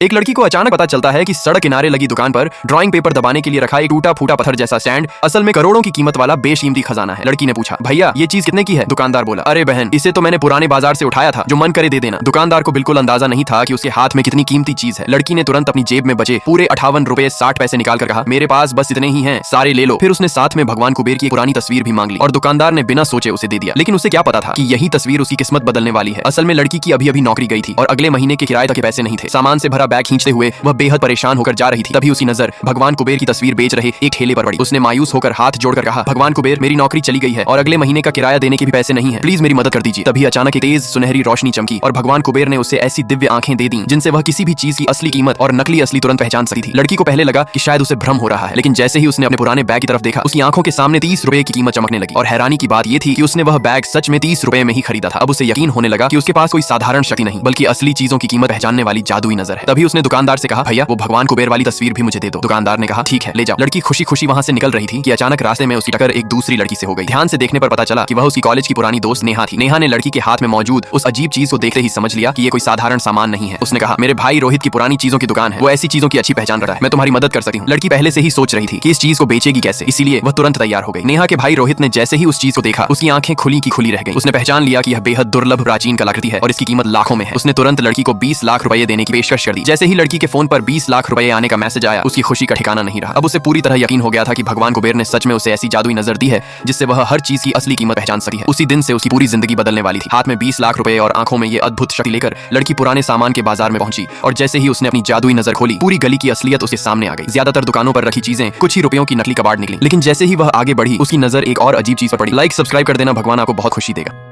एक लड़की को अचानक पता चलता है कि सड़क किनारे लगी दुकान पर ड्राइंग पेपर दबाने के लिए रखा एक टूटा फूटा पत्थर जैसा स्टैंड असल में करोड़ों की कीमत वाला बेशकीमती खजाना है। लड़की ने पूछा, भैया ये चीज कितने की है? दुकानदार बोला, अरे बहन, इसे तो मैंने पुराने बाजार से उठाया था, जो मन करे दे देना। दुकानदार को बिल्कुल अंदाजा नहीं था कि उसके हाथ में कितनी कीमती चीज है। लड़की ने तुरंत अपनी जेब में बचे पूरे 58 रुपए 60 पैसे निकाल कर कहा, मेरे पास बस इतने ही हैं, सारे ले लो। फिर उसने साथ में भगवान कुबेर की पुरानी तस्वीर भी मांग ली और दुकानदार ने बिना सोचे उसे दे दिया। लेकिन उसे क्या पता था कि यही तस्वीर उसकी किस्मत बदलने वाली है। असल में लड़की की अभी अभी नौकरी गई थी और अगले महीने के किराए तक के पैसे नहीं थे। सामान से भरा बैग खींचते हुए वह बेहद परेशान होकर जा रही थी। तभी उसकी नजर भगवान कुबेर की तस्वीर बेच रहे एक ठेले पर पड़ी। उसने मायूस होकर हाथ जोड़कर कहा, भगवान कुबेर, मेरी नौकरी चली गई है और अगले महीने का किराया देने के भी पैसे नहीं है, प्लीज मेरी मदद कर दीजिए। तभी अचानक एक तेज सुनहरी रोशनी चमकी और भगवान कुबेर ने उसे ऐसी दिव्य आंखें दे दी जिनसे वह किसी भी चीज की असली कीमत और नकली असली तुरंत पहचान सकती थी। लड़की को पहले लगा कि शायद उसे भ्रम हो रहा है, लेकिन जैसे ही उसने अपने पुराने बैग की तरफ देखा, उसकी आंखों के सामने 30 रुपए की कीमत चमकने लगी। और हैरानी की बात यह थी कि उसने वह बैग सच में 30 रुपए में ही खरीदा था। अब उसे यकीन होने लगा कि उसके पास कोई साधारण शक्ति नहीं, बल्कि असली चीजों की कीमत पहचानने वाली जादुई नजर है। तभी उसने दुकानदार से कहा, भैया वो भगवान कुबेर वाली तस्वीर भी मुझे दे दो। दुकानदार ने कहा, ठीक है, ले जाओ। लड़की खुशी खुशी वहां से निकल रही थी कि अचानक रास्ते में उसकी टक्कर एक दूसरी लड़की से हो गई। ध्यान से देखने पर पता चला कि वह उसकी कॉलेज की पुरानी दोस्त नेहा थी। नेहा ने लड़की के हाथ में मौजूद उस अजीब चीज को देखते ही समझ लिया कि ये कोई साधारण सामान नहीं है। उसने कहा, मेरे भाई रोहित की पुरानी चीजों की दुकान है, वो ऐसी चीजों की अच्छी पहचान रखता है, मैं तुम्हारी मदद कर सकती हूँ। लड़की पहले से ही सोच रही थी कि इस चीज को बेचेगी कैसे, इसीलिए वह तुरंत तैयार हो गई। नेहा के भाई रोहित ने जैसे ही उस चीज को देखा, उसकी आंखें खुली की खुली रह गई। उसने पहचान लिया कि यह बेहद दुर्लभ प्राचीन कलाकृति है और इसकी कीमत लाखों में है। उसने तुरंत लड़की को 20 लाख रुपए देने की पेशकश कर दी। जैसे ही लड़की के फोन पर 20 लाख रुपए आने का मैसेज आया, उसकी खुशी का ठिकाना नहीं रहा। अब उसे पूरी तरह यकीन हो गया था कि भगवान कुबेर ने सच में उसे ऐसी जादुई नजर दी है जिससे वह हर चीज की असली कीमत पहचान सकी है। उसी दिन से उसकी पूरी जिंदगी बदलने वाली थी। हाथ में 20 लाख रुपए और आंखों में ये अद्भुत शक्ति लेकर लड़की पुराने सामान के बाजार में पहुंची और जैसे ही उसने अपनी जादुई नजर खोली, पूरी गली की असलियत उसके सामने आ गई। ज्यादातर दुकानों पर रखी चीजें कुछ ही रुपयों की नकली कबाड़ निकली, लेकिन जैसे ही वह आगे बढ़ी, उसकी नजर एक और अजीब चीज पर पड़ी। लाइक सब्सक्राइब कर देना, भगवान आपको बहुत खुशी देगा।